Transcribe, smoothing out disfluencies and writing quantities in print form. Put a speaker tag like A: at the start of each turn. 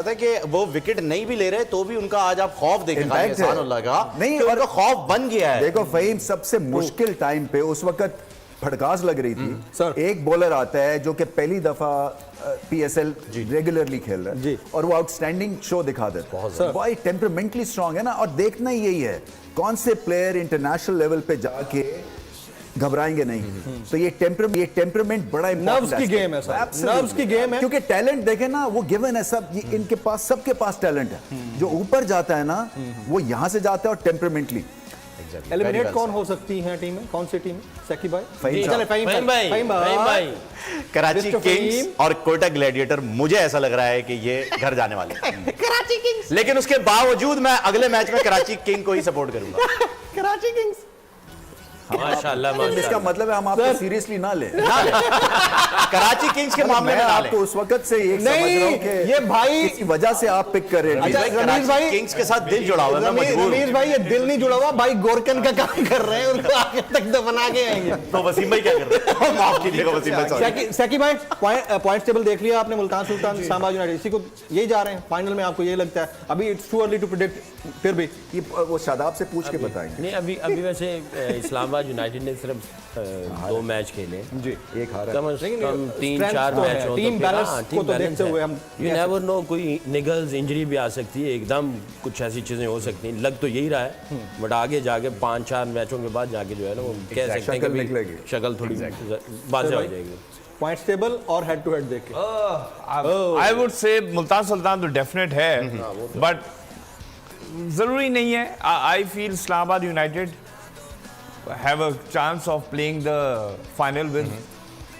A: पता है कि वो विकेट नहीं भी ले रहे तो भी उनका आज आप खौफ देखें
B: Impact है।
A: नहीं उनका खौफ बन गया है।
B: देखो फहीम, सबसे मुश्किल टाइम पे उस वक्त भड़कास लग रही थी। एक बॉलर आता है जो कि पहली दफा पीएसएल रेगुलरली खेल रहा है और वो आउटस्टैंडिंग शो दिखा देता है। भाई टेम्परामेंटली स्ट्रांग है ना, और देखना ही यही है कौन से प्लेयर इंटरनेशनल लेवल पे जाके घबराएंगे नहीं। तो ये टेम्परामेंट बड़ा
C: नर्व्स की गेम है सर, नर्व्स की गेम है।
B: क्योंकि टैलेंट देखे ना, वो गिवन है सब, इनके पास, सबके पास टैलेंट है। जो ऊपर जाता है ना वो यहां से जाता है और टेम्परामेंटली।
C: एलिमिनेट कौन हो सकती है टीम में, कौन सी टीम है? सकी भाई,
A: फहीम भाई, कराची किंग्स और कोटा ग्लैडिएटर, मुझे ऐसा लग रहा है कि ये घर जाने वाले हैं।
C: कराची किंग्स।
A: लेकिन उसके बावजूद मैं अगले मैच में कराची किंग को ही सपोर्ट करूंगा।
C: कराची किंग्स
D: माशाल्लाह,
B: इसका मतलब है हम आपको सीरियसली ना ले।
A: कराची किंग्स के मामले में
B: आपको उस वक्त से ये समझ रहा हूं कि
C: ये भाई
B: किसी वजह से आप पिक कर रहे हैं।
C: रमीज भाई,
A: किंग्स के साथ दिल जुड़ा हुआ है, मैं मजबूर हूं।
C: रमीज भाई ये दिल नहीं जुड़ा हुआ भाई, गोरकन का काम कर रहे हैं, उनको आगे तक दफना के आएंगे।
A: तो वसीम भाई क्या कर रहे हैं? माफ कीजिएगा वसीम भाई, सॉरी।
C: सकी भाई, पॉइंट्स टेबल देख लिया आपने, मुल्तान सुल्तान इस्लामाबाद यूनाइटेड इसी को यही जा रहे हैं फाइनल में, आपको ये लगता है? अभी it's too early to predict, फिर भी
B: ये वो शादाब से पूछ के बताएंगे।
D: नहीं, अभी वैसे इस्लामाबाद यूनाइटेड ने सिर्फ 2 मैच खेले
C: जी,
B: एक हारा,
D: कम से कम 3-4
C: तो
D: मैच हो,
C: टीम बैलेंस को तो देखते हुए हम
D: यू नेवर नो, कोई निगल्स इंजरी भी आ सकती है, एकदम कुछ ऐसी चीजें हो सकती हैं। लग तो यही रहा है, बट आगे जाके 5-4 मैचों के बाद जाके जो है ना वो कह सकते हैं कि शक्ल थोड़ी बाज़ हो जाएगी।
C: पॉइंट्स टेबल और हेड टू हेड देख के
E: I would say Multan Sultan तो डेफिनेट है, बट जरूरी नहीं है। I feel Islamabad United have a chance of playing the final with